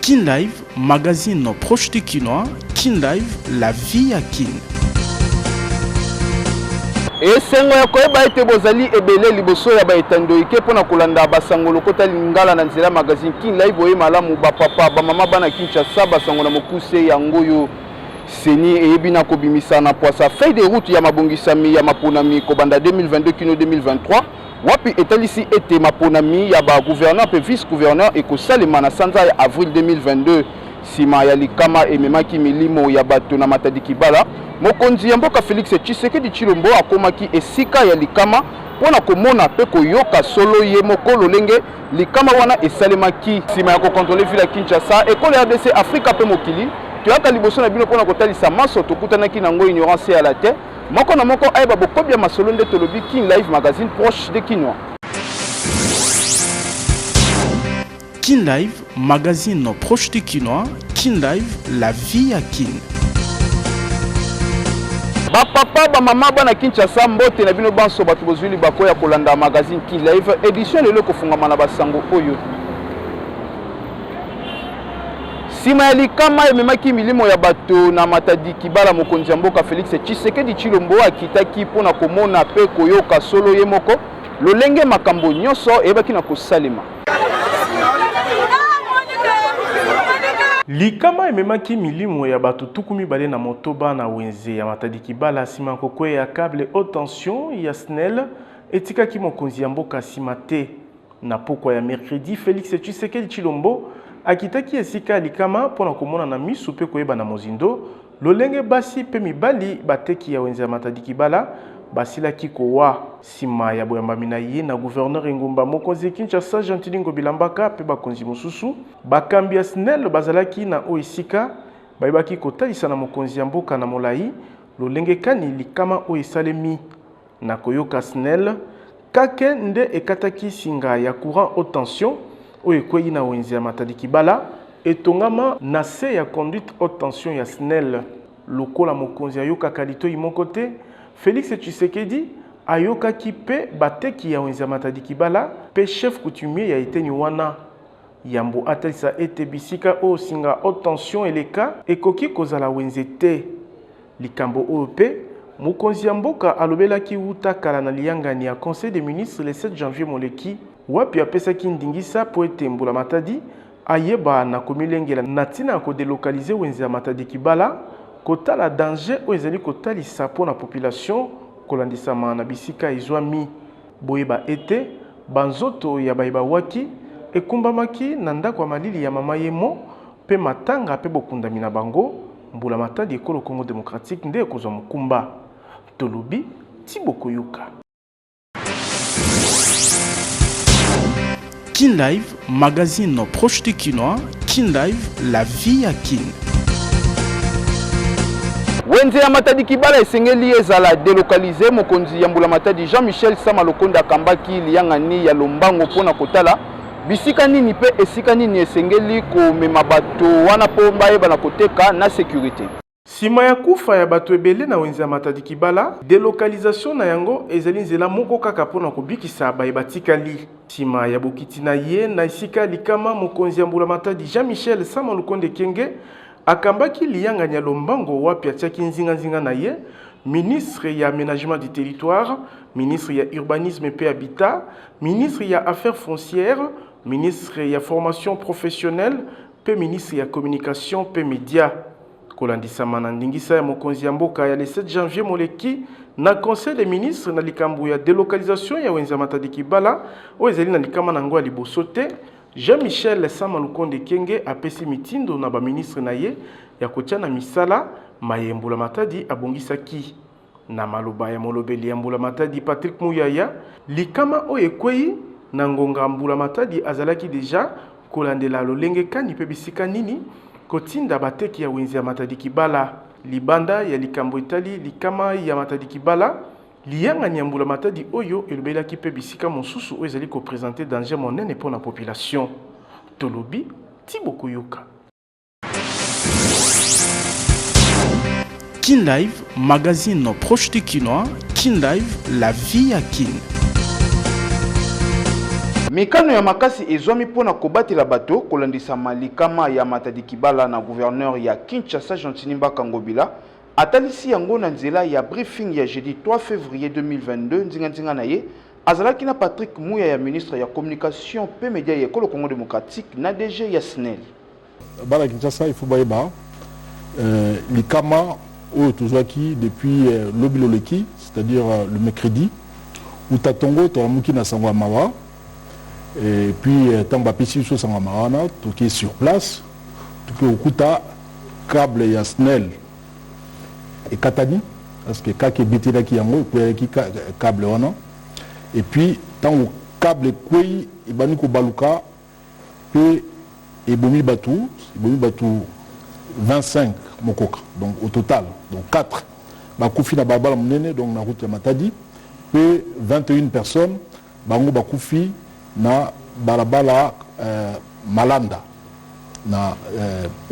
Kin Live, magazine proche du Kinois. Kin Live, la vie à Kin. Et sengo ya koyeba ete bozali ebele liboso ya baetando ike pona kolanda basango lokota lingala na nzela magazine Kin Live boye malamu ba papa ba mama bana Kinshasa basango na mokuse ya ngoyo seni eyebina kobimisa na poisa feuille de route ya mabongisami ya maponami kobanda 2022 kino 2023 wapi etalisi ete maponami ya ba gouverneur pe vice gouverneur ekosalema na sanza ya avril 2022 sima ya likama ememaki milimo ya bato na Matadi Kibala. Mokonzi ya mboka Félix Tshisekedi Tshilombo akomaki esika ya likama pona komona pe koyoka solo ye moko lolenge likama wana esalemaki sima ya kokontrole ville ya Kinshasa ekole ya RDC Afrika pe mokili toyaka liboso na bino pona kotalisa maso tokutanaki nango ignorance ya la terre moko na moko ayeba bokobia masolo nde tolobi Kin Live magazine proche de Kinois. Kin Live, magazine proche du Kinois. Kin Live, la vie à Kin. Ba papa ba mama bana Kinshasa mbote na bino banso bato bozwili bakoya kolanda magazine Kin Live édition lelo kofungama na basango oyo sima ya likama ememaki milimo ya bato na Matadi Kibala. Mokonzi ya mboka Félix Tshisekedi Tshilombo akitaki pona komona pe koyoka solo ye moko lolenge makambo nyonso ebaki na kosalema. Likama ememaki milimo ya bato tukumi bale na motoba na wenze ya Matadi Kibala sima kokwe ya câble haute tension ya SNEL etikaki mokonzi ya mboka sima te na pokwa ya mercredi. Félix Tshisekedi Tshilombo akitaki esika likama pona komona na misu pe koyeba na mozindo lolenge basi pe mibali bateki ya wenze ya Matadi Kibala basilaki kowa sima ya boyambami na ye na gouverneur Ngumba. Mokonzi Kinshasa Gentil Bilambaka pe bakonzi mosusu bakambi ya SNEL bazalaki na o esika bayebaki kotalisa na mokonzi ya mboka na molai lolenge kani likama o esalemi na koyoka SNEL kake nde ekataki singa ya courant haute tension o ekwei na wenze ya Matadi Kibala etongama na se ya conduite haute tension ya SNEL lokola mokonzi ayoka kalito imoko te. Félix Tshisekedi ayokaki pe bateki ya wenze ya Matadi Kibala pe chef coutumier ya eteni wana yambo atalisa ete bisika o singa haute tension eleka ekoki kozala wenze te likambo oyo pe mokonzi ya mboka alobelaki wuta kala na liyangani ya conseil des ministres le 7 janvier moleki wapi apesaki ndingisa po ete mbula Matadi ayeba na komilengela na ntina ya kodelokalize wenze ya Matadi Kibala kotala danger o ezali kotalisa po na population kolandisama na bisika ezwami boyeba ete banzoto ya bayeba waki ekumbamaki na ndako ya malili ya mama yemo pe matanga pe bokundami na bango mbula Matadi ekolo Congo démocratique nde ekozwa mokumba tolobi tiboko yoka. Kin Live, magazine proche du Kinois. Kin Live, la vie à Kin. Wenze ya Matadi Kibala esengeli ezala delocaliser. Mokonzi ya mbula Matadi Jean-Michel Sama Lokonda akambaki liyangani ya lombango pona kotala bisika nini pe esika nini esengeli komema bato wana po bayeba na koteka na sécurité. Sima ya kufa ya bato ebele na wenze ya Matadi Kibala, delocalisation na yango ezali nzela moko kaka pona kobikisa bayebatikali. Sima ya bokiti na ye na esika likama mokonzi ya mbula Matadi Jean-Michel Sama Lokonde Kenge akambaki liyangani ya lombango wapi atiaki nzinga na ye ministre ya aménagement du territoire, ministre ya urbanisme pe habitat, ministre ya affaires foncières, ministre ya formation professionnelle pe ministre ya communication pe média. Kolandisama na ndingisa ya mokonzi ya mboka ya le 7 janvier moleki na conseil des ministres na likambo ya delocalisation ya wenze ya Matadi Kibala o ezali na likama nango ya liboso te. Jean-Michel Sama Lukonde Kenge apesi mitindo na ba ministre na ye ya kotia na misala mayembula Matadi abongisaki na maloba ya molobeli ya mbula Matadi Patrick Muyaya likama o ekwei na ngonga mbula Matadi azalaki deja kolandela lolenge kani pe bisika nini kotinda bateki ya wenze ya Matadi Kibala libanda ya likambo etali likama ya Matadi Kibala liyangani ya mbula Matadi oyo elobelaki pe bisika mosusu oyo ezali kopresente danger monene pour la population tolobi tiboko yoka. Kin Live, magazine proche du Kinois. Kin Live, la vie à Kin. Mikano ya makasi ezwami pona kobatela bato kolandisa malikama ya Matadi Kibala na gouverneur ya Kinshasa Jean-Tinimba Kangobila atalisi yango na nzela ya briefing ya jeudi 3 février 2022 nzinga na ye azalaki na Patrick Mouya ya ministre ya communication pe média ya Ekolo Congo démocratique na DG ya SNEL. Bala Kinshasa il faut baïba likama oyo tozwaki depuis lobiloleki, c'est-à-dire le mercredi où tatongo toamuki na sango mawa. Et puis, tant que je suis sur place, tout le câble et SNEL et Katani, parce que quand il y a des câble, et puis, tant que câble et Baluka, et Bomi Batou 25 Mokoka, donc au total, donc 4. Bakoufi na Babala Mnene, donc la route de Matadi, et 21 personnes, Bango Bakoufi, na balabala Malanda na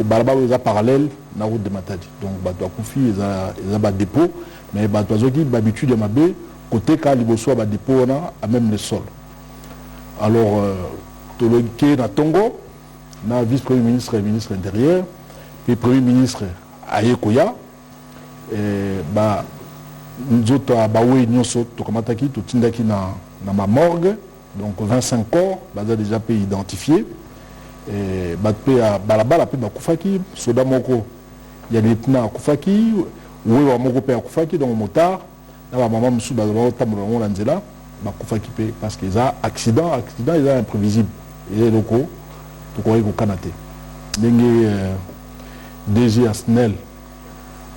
balabala eza parallèle na route de Matadi, donc bato akufi eza ba dépôt mais bato azoki d'habitude ya mabe côté ka liboso ba dépôt na à même le sol. Alors toloke na Tongo na vice premier ministre et ministre intérieur puis premier ministre Ayekoya ba nzoto bawe nyonso tokamataki totindaki na ma morgue. Donc 25 corps, ils ont déjà été identifiés. Balabala pe Koufaki, Soda Moko, il y a des lieutenants à Koufaki, Ouéwa Moko pe à Koufaki, donc motard, la maman Moussou Bazalo Tamoulango Lanzela, Koufaki pe, parce qu'ils ont accident, ils ont imprévisible. Et les locaux, tout correct au Canada. Dengue DG à SNEL,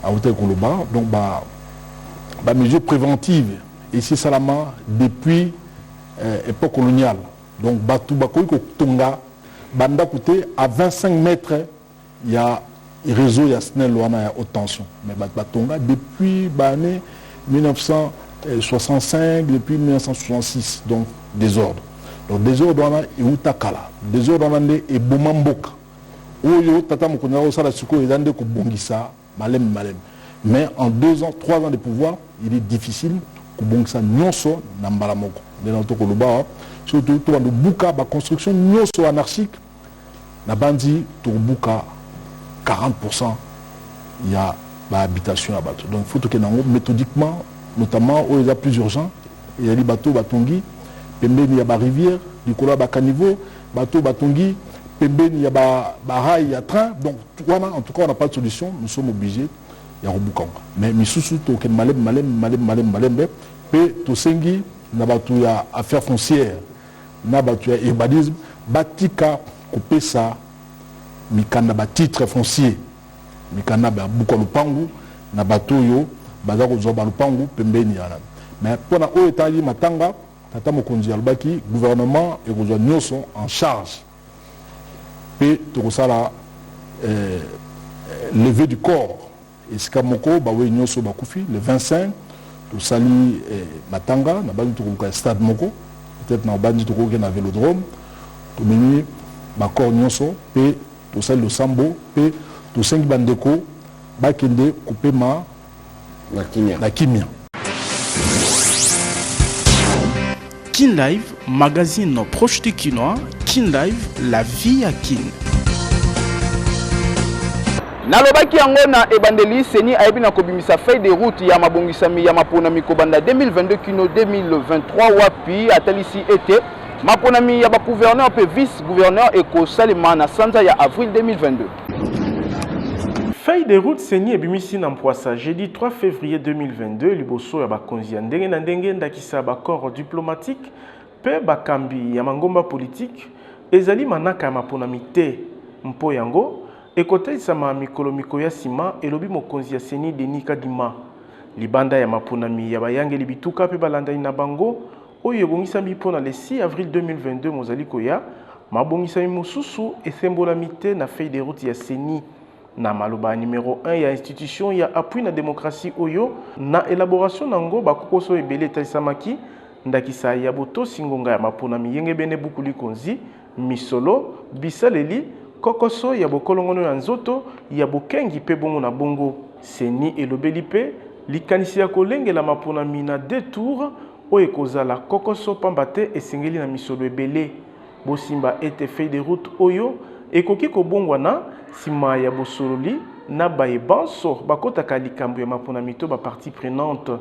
à Hôtel Koloba, donc mesures préventives, ici Salama, depuis époque coloniale. Donc, Batou Bakoui Tonga, Banda Kouté, à 25 mètres, il y a un réseau, il y a SNEL, il y a haute tension. Mais Batonga, depuis l'année 1965, depuis 1966, donc désordre. Donc, désordre, il y a Utakala, désordre, il y a Boumamboka. Oyo, Tata Mokonaro, Salassuko, il y a des Koubongisa, Malem. Mais en 2 ans, 3 ans de pouvoir, il est difficile Koubongisa Nyonso, Nambalamoko. Surtout la construction anarchique na bandi Tourbouka 40% il y a l'habitation à bateau. Donc il faut que méthodiquement, notamment où il y a plus urgent, il y a des bateaux Batongi, Pembeni il y a la rivière, du Kola Bakaniveau, bateau Batongi, Pembeni il y a rail, il y a train. Donc en tout cas on n'a pas de solution, nous sommes obligés il y a Roubouka. Mais Missoussou token malem pe Tosengi na batu ya affaires foncières na batu ya urbanisme batika kopesa mikanda ba titre foncier mikanda ba buka lupangu na batu yo baza ko zoba lupangu pembeni yana mais pona o etali matanga tata mokonzi albaki gouvernement et ko zo nyonso en charge pe to sala lever du corps et skamoko ba we nyonso bakufi le 25 tout sali matanga na bandi to stade moko peut-être na bandi to na vélodrome to mini ba corps nyonso pe to sali le sambo pe to sengi bandeko ba kende kopema na kimia. Kin Live, magazine proche du Kinois. Kin Live, la vie à Kin. Nalobaki yango na ebandeli seni ayebi na kobimisa feuille de route ya mabongisami ya maponami kobanda 2022 kino 2023 wapi atalisi ete maponami ya ba gouverneur pe vice gouverneur ekosalema na sanza ya avril 2022. Feuille de route seni ebimisi na mpwasa jeudi 3 février 2022 liboso ya bakonzi ya ndenge na ndenge ndakisa bakor diplomatique pe bakambi ya mangomba politique ezali manaka ya maponami te mpo yango ekotelisama mikolo ya sima elobi mokonzi ya seni Denis Kadima libanda ya maponami ya bayangeli bituka pe balandani na bango oyo ebongisami mpona le 6 avril 2022 mozali koya mabongisami mosusu esembolami te na feuille de route ya seni na maloba numéro 1 ya institution ya appui na démocratie oyo na élaboration nango bakokoso ebele etalisamaki ndakisa ya botosi ngonga ya maponami yenge bene bukuli konzi misolo bisaleli kokoso ya bokolongono ya nzoto ya bokengi pe bongo na bongo seni elobeli pe likanisi ya kolengela maponami na 2 tours oyo ekozala kokoso pamba te esengeli na misolo ebele. Bosimba ete feuille de route oyo ekoki kobongwana nsima ya bosololi na bayebanso bakotaka likambo ya maponami to bapartie prenante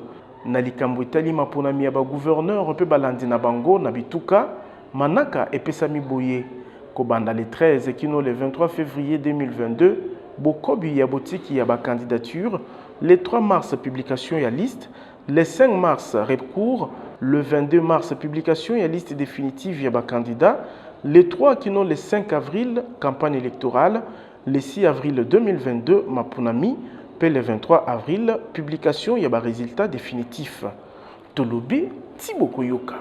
na likambo etali maponami ya bagouverneur mpe balandi na bango na bituka. Manaka epesami boye kobanda le 13 kino le 23 février 2022 bokobi ya botiki ya bacandidature, le 3 mars publication ya liste, le 5 mars recours, le 22 mars publication ya liste définitive ya bacandidat, le 3 kino le 5 avril campagne électorale, le 6 avril 2022 mapunami, puis le 23 avril publication ya résultat définitif. Tolobi Tiboko Yoka.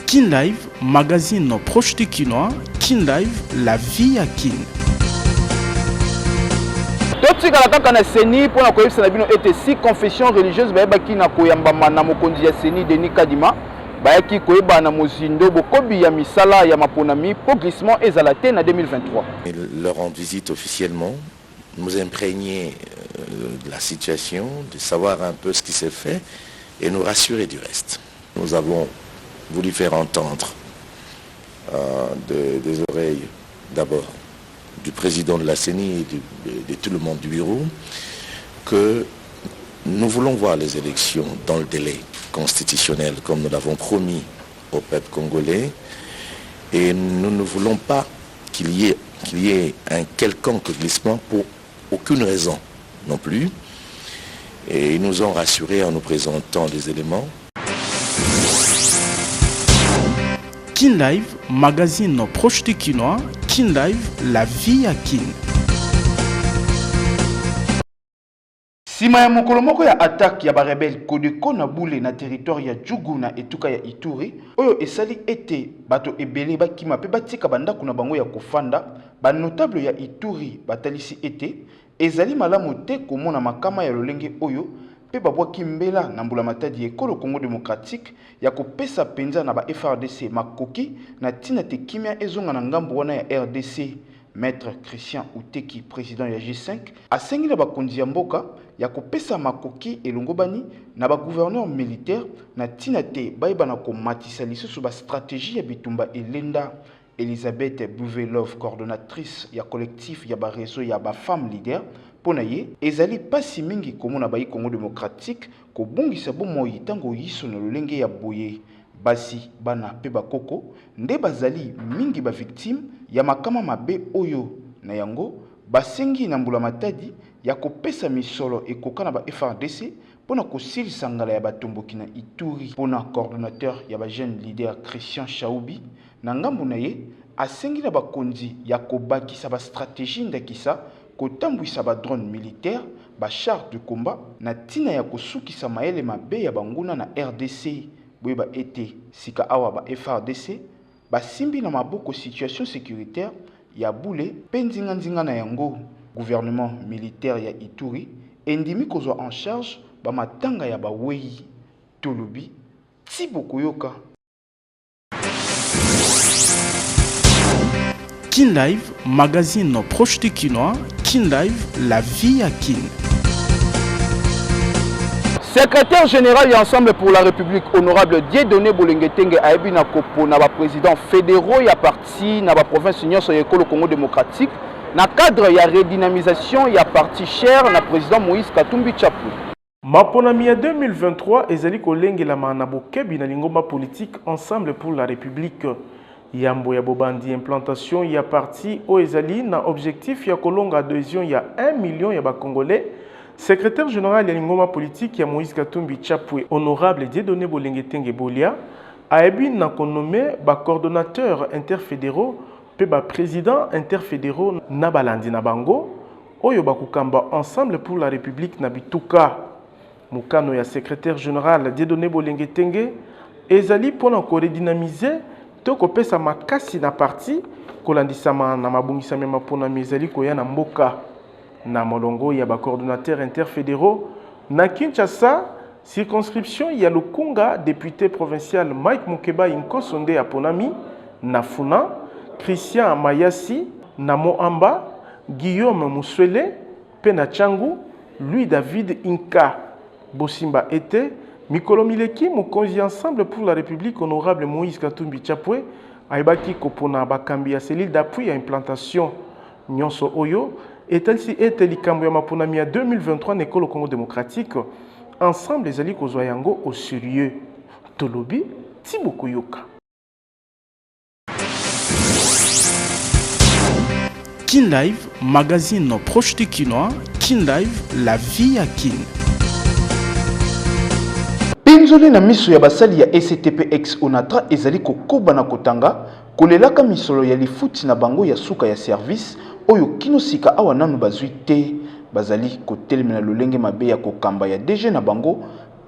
Kin Live, magazine proche de Kinois. Kin Live, la vie à Kin. totikala kaka na seni mpona koyebisa na bino ete si confession religieuse bayebaki na koyambama na mokonzi ya seni Denis Kadima bayaki koyeba na mozindo bokobi ya misala ya maponami po glissement ezala te na 2023. Leur rendre visite officiellement, nous imprégner de la situation, de savoir un peu ce qui s'est fait et nous rassurer du reste. Nous avons voulu faire entendre des oreilles d'abord du président de la CENI et de tout le monde du bureau que nous voulons voir les élections dans le délai constitutionnel comme nous l'avons promis au peuple congolais et nous ne voulons pas qu'il y ait un quelconque glissement pour aucune raison non plus. Et ils nous ont rassurés en nous présentant des éléments. Kin Live, magazine proche de Kinois. Kin Live, la vie à Kin. Sima ya mokolo moko ya attaque ya barebel Kodeko na Bule na territoire ya Djugu na etuka ya Ituri oyo esali ete bato ebele bakima pe batika bandako na bango ya kofanda ba notable ya Ituri batalisi ete ezali malamu te komona makama ya lolenge oyo pe babwaki mbela na mbula matadi ekolo Congo démocratique ya kopesa penza na ba FRDC makoki na tina te kimia ezonga na ngambo wana ya RDC. Maître Christian Outeki, président ya G5, asengi na bakonzi ya mboka ya kopesa makoki elongobani na ba gouverneur militaire na tina te bayeba na komatisa lisusu ba stratégie ya bitumba elenda. Elisabeth Bouvelov, coordonnatrice ya collectif ya ba réseau ya ba femme leader, pona ye ezali pasi mingi komona bayi Congo démocratique ko bongisa bomoi tango yiso na lolenge ya boye. Basi bana pe bakoko nde bazali mingi ba victime ya makama mabe oyo na yango basengi na mbula matadi ya kopesa misolo ekoka na ba FRDC pona kosilisa ngala ya batomboki na Ituri. Pona coordonnateur ya ba jeune leader Christian Chaoubi na ngambo na ye asengi na bakonzi ya kobakisa ba stratégie ndakisa kotambwisa ba drone militaire ba char de combat na tina ya kosukisa maele mabe ya banguna na RDC. Boyeba ete sika awa ba FRDC basimbi na maboko situation sécuritaire ya Bule pendinga na yango. Gouvernement militaire ya Ituri endimi kozwa en charge ba matanga ya bawei. Tolobi Tiboko Yoka. Kin Live, magazine proche de Kinois. Kin Live, la vie à Kin. Secrétaire général et Ensemble pour la République, honorable Dieudonné Bolengetenge Aebi na kopo na ba président fédéraux ya parti na ba province nyonso ya ekolo Congo démocratique na cadre ya redynamisation ya parti cher na président Moïse Katumbi Tshapou. Maponami ya 2023 ezali kolengela na bokebi na lingomba politique Ensemble pour la République. Yambo ya bobandi implantation ya parti o ezali na objectif ya kolonga adhésion ya 1 million ya ba congolais. Secrétaire général ya lingoma politique ya Moïse Katumbi Tshapou, honorable Dieudonné Bolengetenge Bolia, a ebi na konomé ba coordonnateur interfédéraux pe ba président interfédéraux na balandi na bango oyo bakukamba Ensemble pour la République na bituka. Mukano ya secrétaire général Dieudonné Bolengetenge ezali pona ko redynamiser to kopesa makasi na parti kolandisama na mabungisami mapona mezali koya na mboka. Na molongo ya ba coordonnateur interfédéraux na Kinshasa circonscription ya Lukunga député provincial Mike Mukeba Inkosonde Aponami na Funa Christian Mayasi na Moamba Guillaume Muswele pe na Changu Louis David Inka Bosimba était Mikolo Mileki, mokonzi ensemble pour la République, honorable Moïse Katumbi Chapwe, Aibaki Kopona Bakambi à cellule d'appui à implantation Nyonso Oyo, et ainsi était l'Ikambo Maponami à 2023 Nekolo Congo démocratique, ensemble les alliés Kozoyango au sérieux. Tolobi, Tibokoyoka. Kin Live, magazine proche du Kinois, Kin Live, la vie à Kin. Penzole na miso ya basali ya STPX Onatra ezali kokoba na kotanga kolelaka misolo ya lifuti na bango ya suka ya service oyo kinosika awa nanu bazwi te bazali kotelemela lolenge mabe ya kokamba ya DG na bango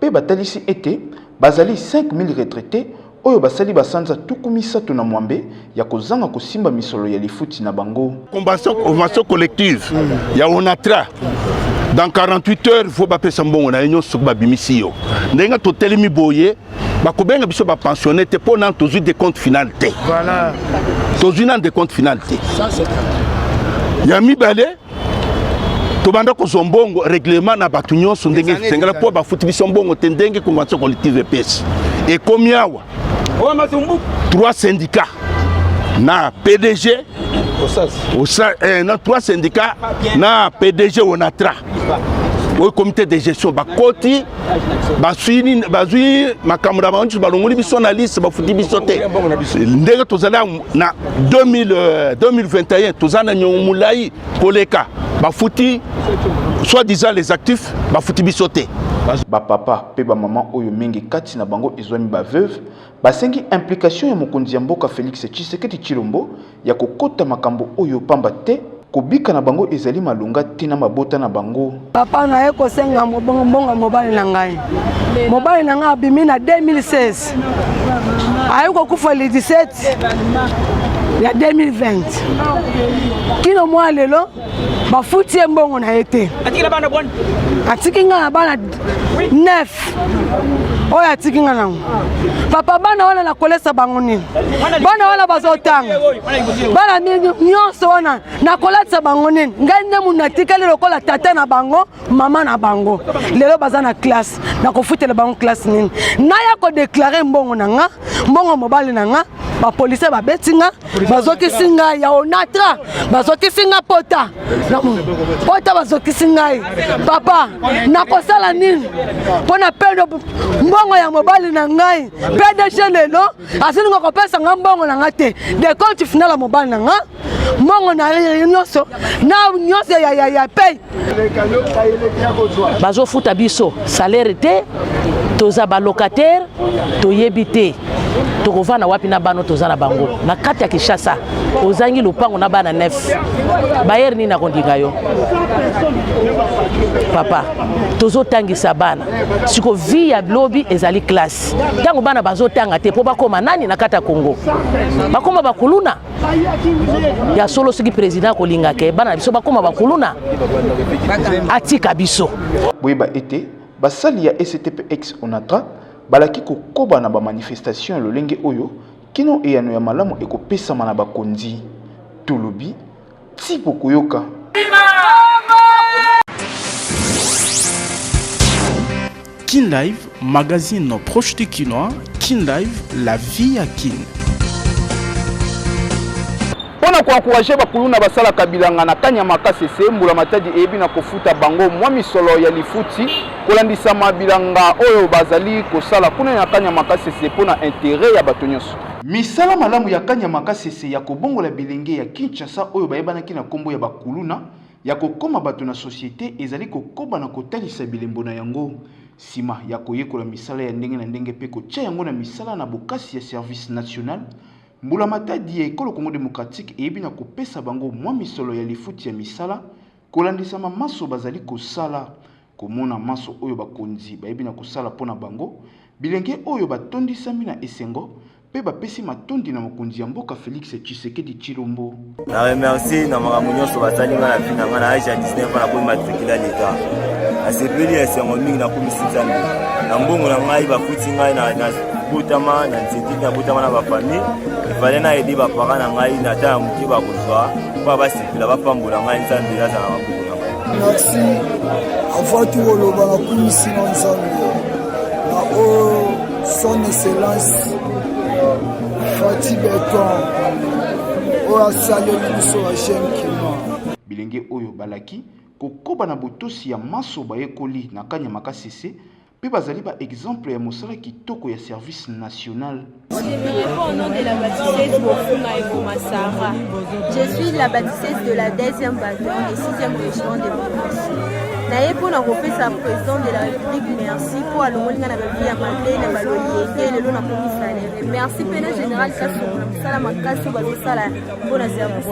pe batalisi ete bazali 5000 retraités oyo basali basanza tukumisato na mwambe ya kozanga kosimba misolo ya lifuti na bango. Convention collective ya Onatra. Dans 48 heures, il faut que ça soit na union sur babimisio. Ndenga to telemi boye, ba kobenga biso ba pensionné te pour nan tozu des comptes finalité. Voilà. Tozu nan des comptes finalité. Ça c'est clair. Ya mi balé to banda ko zombongo règlement na batunyo so ndenge sengala po ba futi biso mbongo tendenge convention collective EPS. Et komiawa. O masumbu 3 syndicats na PDG na 3 syndicats na PDG Onatra au comité de gestion bakoti baswini bazwi makamura bantu balongoli biso na liste bafuti biso te ndenge tozala na 2021 tozana nyomulai koleka bafuti soi-disant les actifs bafuti biso te ba papa pe ba maman oyo mingi kati na bango ezwami ba veuve basengi implication ya mokonzi ya mboka Félix Tshisekedi Tshilombo ya kokota makambo oyo pamba te kobika na bango ezali malunga te na mabota na bango. Papa na eko senga mbonga mobali na ngai. Mobali na ngai abimi na 2016. Ayiko kufa le 17 ya 2020. Kino mwa lelo bafuti mbongo na ete. Atikila bana bon. Atikinga bana 9. Oya atikinga nango. Papa bana wana na kolesa bango nini? Bana wana bazotanga. Bana nyonso wana na kolesa bango nini? Ngai nde muna tikali lokola tata na bango, mama na bango. Lelo baza na classe, na kofutela bango classe nini? Naya ko déclarer mbongo nanga, mbongo mobali nanga. Ba police ba betinga bazoki singa ya Onatra bazoki singa pota bazoki singa papa nakosala nini pona pendo mbongo ya mobali na ngai PDG lelo asilinga kopesa nga mbongo na ngate de compte final ya mobali na nga mbongo na nyonso na nyonso ya pay bazo futa biso salaire te toza ba locataire toyebite tokovana wapi na bano tozana bango na kati ya Kinshasa ozangi lupango na bana 9 bayer ni na kondinga yo papa tozotangisa bana siko vi ya lobby ezali classe tango bana bazotanga te po bakoma nani na kati ya Kongo bakoma bakuluna ya solo siki président kolinga ke bana biso bakoma bakuluna atika biso boyeba ete basali ya STPX Onatra balaki kokoba na ba manifestation lolenge oyo kino eyano ya malamu ekopesama na bakonzi Tolobi tipo koyoka. Kin Live, magazine proche du Kinois, Kin Live, la vie à Kin. Pona kwa encourager bakuluna basala kabilanga na kanya makase mbula matadi ebi na kofuta bango mwa misolo ya lifuti kolandisa mabilanga oyo bazali kosala kuna na kanya makase pona intérêt ya batonyos. Misala malamu ya kanya makase ya kobongola bilenge ya Kinshasa oyo bayebanaki na kombo ya bakuluna ya kokoma bato na société ezali kokoba na kotalisa bilembo na yango sima ya koyekola misala ya ndenge na ndenge pe kotia yango na misala na bokasi ya service national. Mbula matadi ya ekolo Congo démocratique ebi na kopesa bango mwa misolo ya lifuti ya misala kolandisa maso bazali kosala komona maso oyo bakonzi bayebi na kosala pona bango bilenge oyo batondisami na esengo pe bapesi matondi na mokonzi ya mboka Félix Tshisekedi Tshilombo. Na remercie na makambo nyonso basalinga na bina nga na age ya 19 na komatricula l'État. Asepeli esengo mingi na komisi nzambe na mbongo na ngai bafuti ngai na butama na nzeti na butama na bafamille ifale na edi bapara na ngai na ta ya moke bakozwa mpo basepela bapambola ngai nzambe aza na maboko na ngai. Merci. Avant tout, le Banakoumisi Nanzambe, son excellence Fatih Beton, au Salé Mousso Hachem Kima. Bilenge Oyo Balaki, Kokoba na botosi ya maso bayekoli na kanya makasese, pe bazali ba exemple ya mosala kitoko ya service national. Je réponds au nom de la baptisseuse Bofuma et Bomassara. Je suis la baptisseuse de la 2e bataille et 6e régiment de Bomas. Naye pour la représentation président de la République, merci pour l'homolinga na babi ya Madeleine na baloyenge lelo na komisalaire. Merci pena général Kassou na musala makasi bazosala pour na service.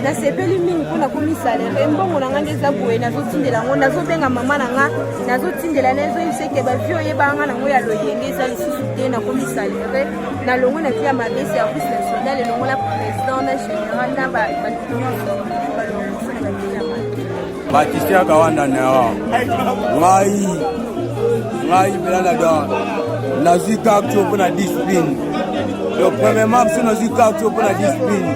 Na sepeli mingi pour na komisalaire. Mbongo na ngande za boye nazotindela ngo nazobenga mama na nga nazotindela nezo yiseke ba vio yebanga na ngo ya loyenge za lisusu te na komisalaire. Na longo na tia mabe service national longo la président na général na ba Batisia Kawanda Nera. Ngai Belanda Don. Nazika pour la discipline. Le premier membre c'est Nazika pour la discipline.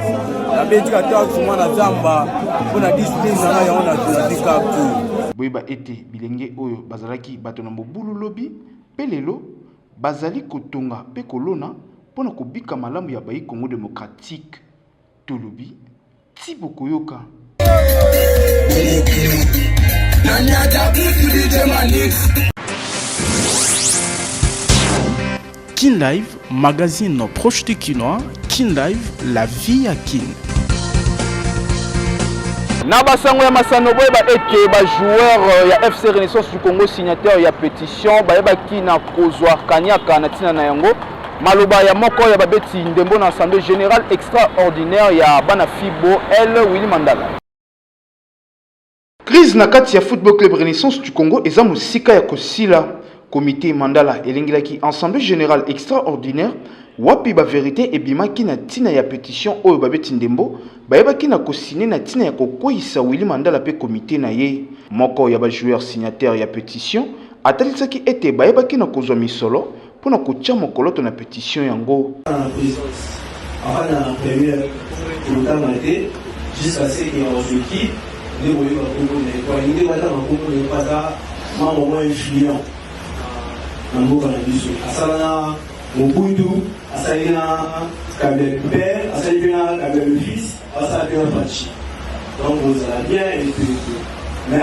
La Belgique talk sur la Zamba pour la discipline on a Nazika tout. Boyeba ete bilenge oyo bazalaki bato na mobulu lobi pelelo bazali kotonga pe kolona pona kobika malamu ya bayi Congo démocratique tolobi Thibaut Koyoka. Kin Live, magazine proche de Kinois. Kin Live, la vie à Kin. Na basango ya masano boye ba ete ba joueur ya FC Renaissance du Congo signataire ya pétition ba yeba ki na kozwa kanyaka na tina na yango maloba ya moko ya babeti ndembo na assemblée générale extraordinaire ya bana Fibo L Willy Mandala. Crise na kati ya Football Club Renaissance du Congo eza mosika ya kosila comité Mandala elengilaki assemblée générale extraordinaire wapi ba vérité ebimaki na tina ya pétition oyo babeti ndembo bayebaki na kosine na tina ya kokoyisa Willy Mandala pe comité na ye moko ya ba joueur signataire ya pétition atalisaki ete bayebaki na kozwa misolo pona kotia mokoloto na pétition yango jusqu'à ce qu'il y ait un équipe les voyous à Congo pour l'idée voilà en Congo n'est pas là maman moins influent dans mon canabis à ça mon boudou à ça il y a Kabel père à ça il y a Kabel fils à ça il y a Pachi donc vous allez bien et tout mais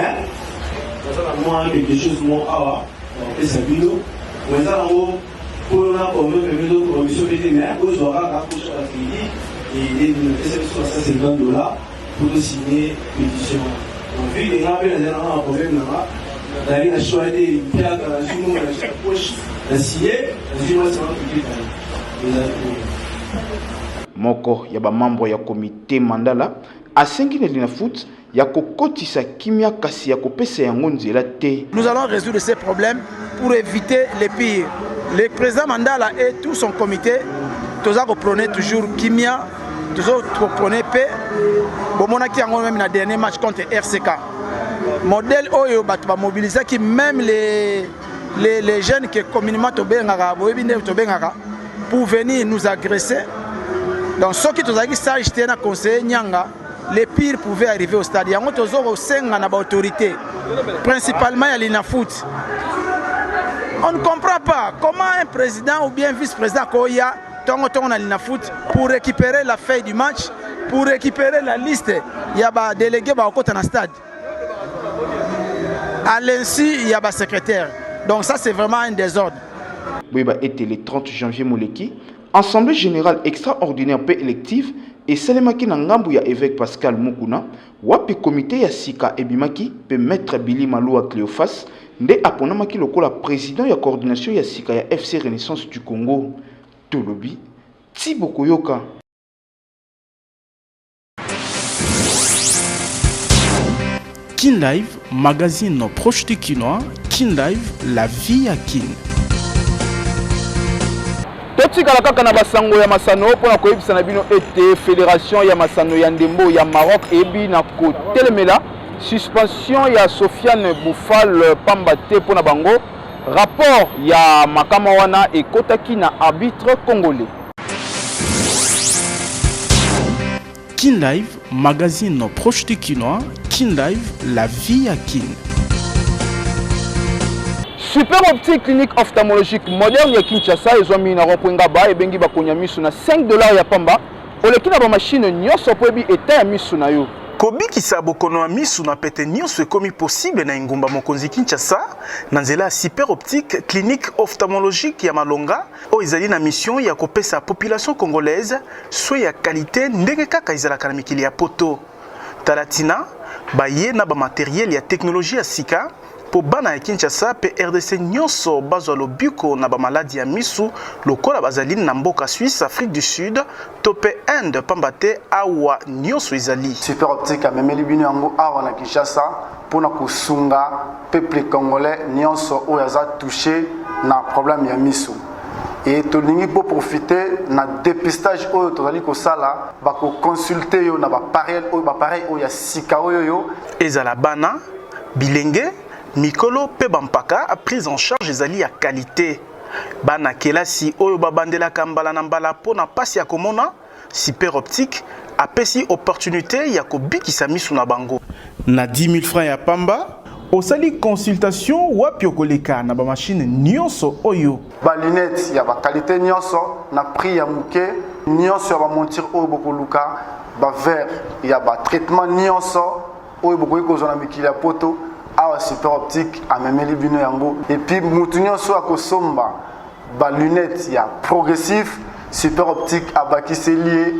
ça moi quelque chose mon awa on fait ça bilo mais ça en gros pour nous comme nous les autres commissions de mais aux aura accouché à la crédit et les $750 pour signer pétition. Donc, vu que les gens ont un problème là-bas, d'aller à choisir une pierre dans la journée, dans la poche, la signer, la journée, c'est un peu moko ya ba membre ya comité Mandala asengi na foot ya kokotisa kimia kasi ya kopesa yango nzela te. Nous allons résoudre ces problèmes pour éviter les pires. Le président Mandala et tout son comité, tous ont prôné toujours kimia, tous ont prôné paix. Bomonaki yango même na dernier match contre RCK. Modèle oyo bat ba mobiliser qui même les jeunes qui communément tobengaka boyebinde tobengaka pour venir nous agresser. Donc ceux qui tozaki sage tena conseiller nyanga les pires pouvaient arriver au stade. Yango tozo senga na ba autorité principalement ya lina foot. On ne comprend pas comment un président ou bien vice-président koya tongo na lina foot pour récupérer la feuille du match, pour récupérer la liste, il y a des délégués au côté dans le stade. À l'insu, il y a des secrétaires. Donc ça, c'est vraiment un désordre. Oui, était le 30 janvier Moleki, Assemblée générale extraordinaire peu élective et Salemaki Nangambu ya évêque Pascal Mukuna, wapi comité ya Sika Ebimaki peut mettre Billy Malou à Cléophas, nde aponamaki lokola président ya coordination ya Sika ya FC Renaissance du Congo. Tolobi, Thibaut Koyoka. Kin Live, magazine proche de Kinois. Kin Live, la vie à Kin. Totikala kaka na basango ya masano pona koyebisa na bino ete fédération ya masano ya ndembo ya Maroc ebi na kotelemela suspension ya Sofiane Boufal Pambate pona bango rapport ya makama wana ekotaki na arbitre congolais. Kin Live, magazine proche de Kinois. Kin Live, la vie à Kin. Super Optique clinique ophtalmologique moderne ya Kinshasa ezwami na rond-point et bengi bakonya misu na $5 ya pamba oleki na ba machine nyonso po ebi eta ya misu na yo. Kobikisa bokono ya misu na pete nyonso ekomi possible na ingumba mokonzi Kinshasa na nzela ya Super Optique clinique ophtalmologique ya Malonga oyo ezali na mission ya kopesa population congolaise soin ya qualité ndenge kaka ezalaka na mikili ya poto. Talatina baye na ba matériel ya technologie ya sika po bana ya Kinshasa pe RDC nyonso bazwa lobiko na ba maladie ya misu lokola bazali na mboka Suisse, Afrique du Sud, tope Inde pambate awa nyonso ezali. Super Optique amemeli bino yango awa na Kinshasa pona kosunga peuple congolais nyonso oyo aza touché na problème ya misu. Et tolingi pour profiter na dépistage oyo tozali kosala bako consulter yo na ba pareil oyo ya sika oyo yo ezala bana bilenge mikolo pe bampaka a prise en charge ezali ya qualité. Bana kelasi oyo babandelaka mbala na mbala po na pasi ya komona Super Optique apesi opportunité ya kobikisa misu na bango. Na 10 000 francs ya pamba osali consultation wapi okoleka na ba machine nyonso oyo. Ba lunettes ya ba qualité nyonso na prix ya muke nyonso ya ba monture oyo bokoluka ba verre ya ba traitement nyonso oyo bokoki kozwa na mikili ya poto. Awa Super Optique amemeli bino yango et puis mutu nyonso akosomba ba lunettes ya progressif Super Optique abakiseli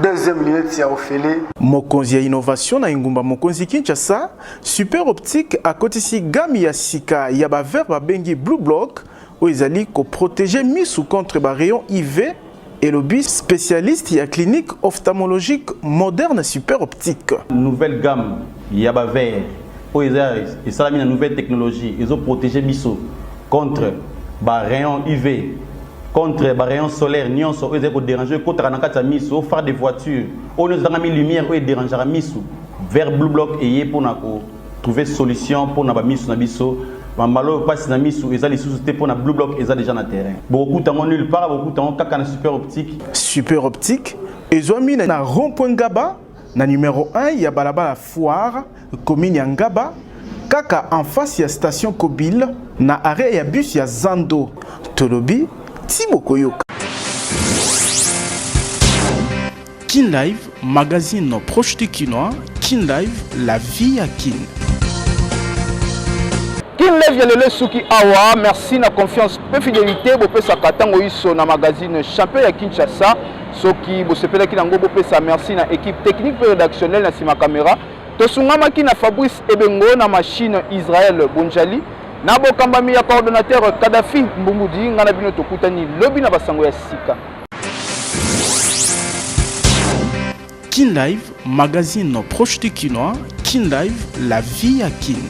deuxième lunette ya ofele. Mokonzi ya innovation na ingumba mokonzi Kinshasa Super Optique akotisi gami ya sika ya ba verre ba bengi Blue Block oyo ezali ko protéger misu contre ba rayon UV et le bis spécialiste ya clinique ophtalmologique moderne Super Optique. Nouvelle gamme ya ba verre ils ont mis une nouvelle technologie, ils ont protégé Misso contre les rayons UV, contre les rayons solaires, ils ont dérangé contre les Misso, phare des voitures, ils ont mis lumière, ils ont dérangé Misso. Vers Blue Block et pour trouver solution pour les Misso. Malo passe na Misso, ils ont les sous-sociétés pour les Blue Block, ils ont déjà dans terrain. Beaucoup de temps nulle part, beaucoup de temps quand Super Optique. Super Optique, ils ont mis na rond-point Gaba. Na numéro 1, il y a Balabala Foire, commune Yangaba, kaka en face ya station Kobil, na arrêt ya bus ya Zando, Tolobi, Timokoyoka. Kin Live, magazine proche du Kinois, Kin Live, la vie à Kin. Kin Live ya lelo suki awa, merci na confiance pe fidélité bo pesa katango iso na magazine champion ya Kinshasa. Soki bo sepela ki nango bo pesa merci na équipe technique et rédactionnelle na sima caméra. To sungama ki na Fabrice Ebengo na machine Israël Bonjali. Na bo kambami ya coordonnateur Kadhafi Mbumudi ngana bino tokutani lobi na basango ya sika. Kin Live, magazine proche du Kinois, Kin Live, la vie à Kin.